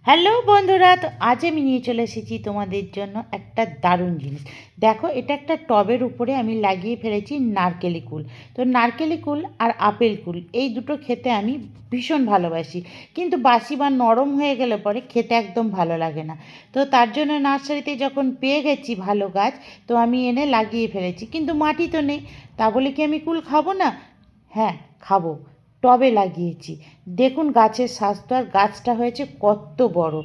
Hello বন্ধুরা, তো আজ আমি নিয়ে চলে এসেছি তোমাদের জন্য একটা দারুণ জিনিস। দেখো, এটা একটা টবের উপরে আমি লাগিয়ে ফেলেছি নারকেলি কুল। তো নারকেলি কুল আর আপেল কুল এই দুটো খেতে আমি ভীষণ ভালোবাসি, কিন্তু বাসি বা নরম হয়ে গেলে পরে খেতে একদম ভালো লাগে না। তো তার জন্য নার্সারিতে যখন পেয়ে গেছি ভালো গাছ, তো আমি এনে লাগিয়ে ফেলেছি, কিন্তু মাটি তো নেই। তা বলে কি আমি কুল খাবো না? হ্যাঁ, খাবো। টবে লাগিয়েছি। দেখুন গাছের স্বাস্থ্য, আর গাছটা হয়েছে কত বড়।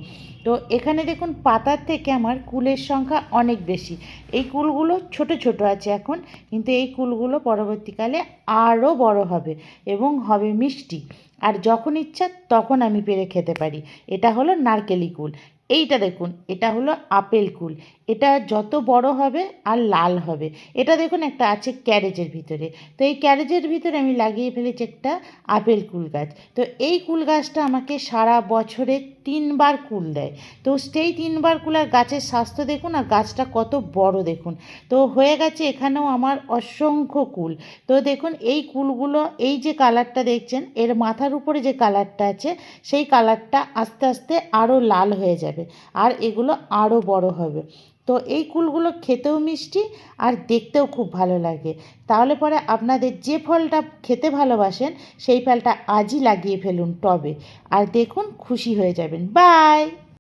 তো এখানে দেখুন পাতার থেকে আমার কুলের সংখ্যা অনেক বেশি। এই কুলগুলো ছোট ছোট আছে এখন, কিন্তু এই কুলগুলো পরবর্তীকালে আরও বড় হবে এবং হবে মিষ্টি। আর যখন ইচ্ছা তখন আমি পেরে খেতে পারি। এটা হলো নারকেলি কুল। এইটা দেখুন, এটা হলো আপেল কুল। এটা যত বড় হবে আর লাল হবে। এটা দেখুন একটা আছে ক্যারেজের ভিতরে। তো এই ক্যারেজের ভিতরে আমি লাগিয়ে ফেলেছি একটা আপেল কুল গাছ। তো এই কুল গাছটা আমাকে সারা বছরে 3 বার কুল দেয়। তো সেই 3 বার কুল, আর গাছের স্বাস্থ্য দেখুন, আর গাছটা কত বড় দেখুন। তো হয়ে গেছে এখানেও আমার অসংখ্য কুল। তো দেখুন এই কুলগুলো, এই যে কালারটা দেখছেন, এর মাথার উপরে যে কালারটা আছে, সেই কালারটা আস্তে আস্তে আরও লাল হয়ে যাবে, আর এগুলো আরও বড় হবে। তো এই কুলগুলো খেতেও মিষ্টি আর দেখতেও খুব ভালো লাগে। তাহলে পরে আপনাদের যে ফলটা খেতে ভালোবাসেন সেই ফলটা আজই লাগিয়ে ফেলুন টবে, আর দেখুন খুশি হয়ে যাবেন। বাই।